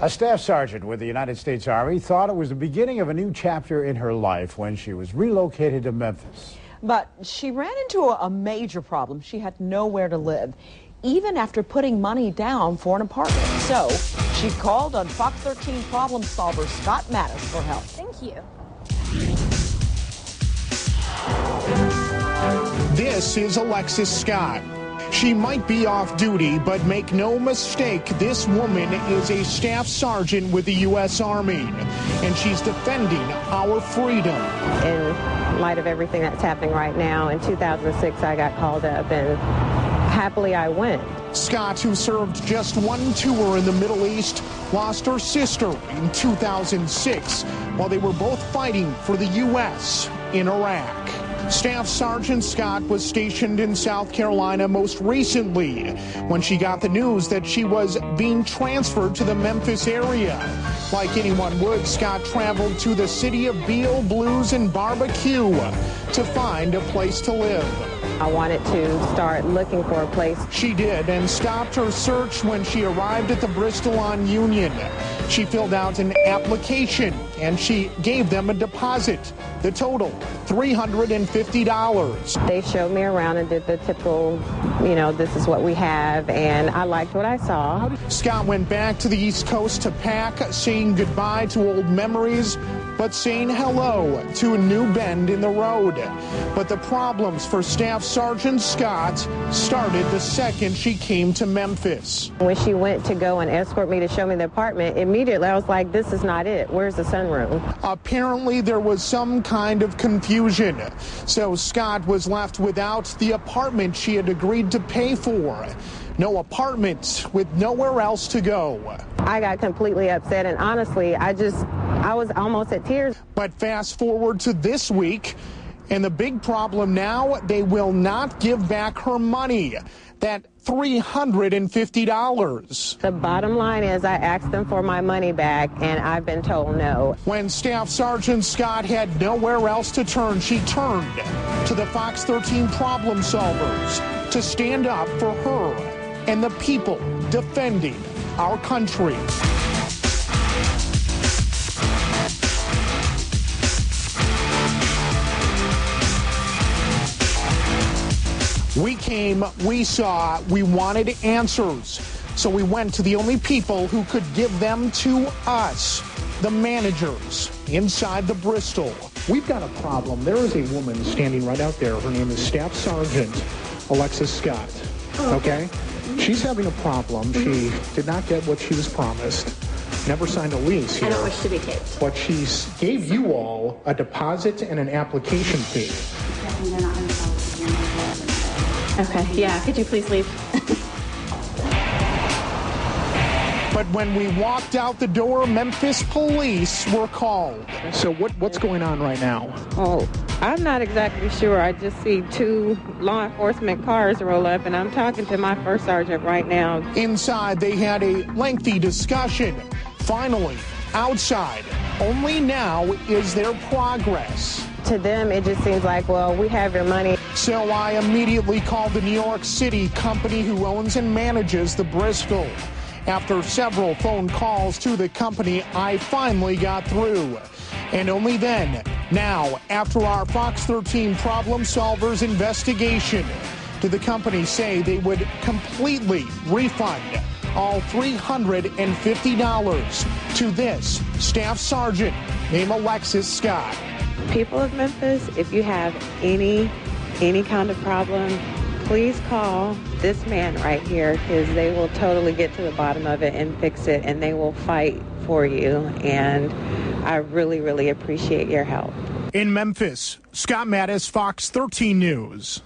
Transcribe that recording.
A staff sergeant with the United States Army thought it was the beginning of a new chapter in her life when she was relocated to Memphis. But she ran into a major problem. She had nowhere to live, even after putting money down for an apartment. So she called on Fox 13 problem solver Scott for help. Thank you. This is Alexis Scott. She might be off duty, but make no mistake, this woman is a staff sergeant with the U.S. Army, and she's defending our freedom. In light of everything that's happening right now, in 2006 I got called up, and happily I went. Scott, who served just one tour in the Middle East, lost her sister in 2006 while they were both fighting for the U.S. in Iraq. Staff Sergeant Scott was stationed in South Carolina most recently when she got the news that she was being transferred to the Memphis area. Like anyone would, Scott traveled to the city of Beale, Blues, and Barbecue to find a place to live. I wanted to start looking for a place. She did, and stopped her search when she arrived at the Bristol on Union. She filled out an application, and she gave them a deposit. The total, $350. They showed me around and did the typical, this is what we have, and I liked what I saw. Scott went back to the East Coast to pack, saying goodbye to old memories, but saying hello to a new bend in the road. But the problems for Staff Sergeant Scott started the second she came to Memphis. When she went to go and escort me to show me the apartment, immediately I was like, this is not it. Where's the sunroom? Apparently there was some kind of confusion. So Scott was left without the apartment she had agreed to pay for. No apartment with nowhere else to go. I got completely upset, and honestly, I was almost at tears. But fast forward to this week, and the big problem now, they will not give back her money. That $350. The bottom line is I asked them for my money back, and I've been told no. When Staff Sergeant Scott had nowhere else to turn, she turned to the Fox 13 problem solvers to stand up for her and the people defending our country. We came, we saw, we wanted answers. So we went to the only people who could give them to us, the managers inside the Bristol. We've got a problem. There is a woman standing right out there. Her name is Staff Sergeant Alexis Scott. Okay? She's having a problem. She did not get what she was promised. Never signed a lease here. I don't wish to be taped. But she gave you all a deposit and an application fee. They're not going to tell us. Okay, yeah, could you please leave? But when we walked out the door, Memphis police were called. So what's going on right now? Oh, I'm not exactly sure. I just see two law enforcement cars roll up, and I'm talking to my first sergeant right now. Inside, they had a lengthy discussion. Finally, outside, only now is there progress. To them, it just seems like, well, we have your money. So I immediately called the New York City company who owns and manages the Bristol. After several phone calls to the company, I finally got through. And only then, now, after our Fox 13 problem solvers investigation, did the company say they would completely refund all $350 to this staff sergeant named Alexis Scott. People of Memphis, if you have any kind of problem, please call this man right here, because they will totally get to the bottom of it and fix it, and they will fight for you. And I really, really appreciate your help. In Memphis, Scott Mattis, Fox 13 News.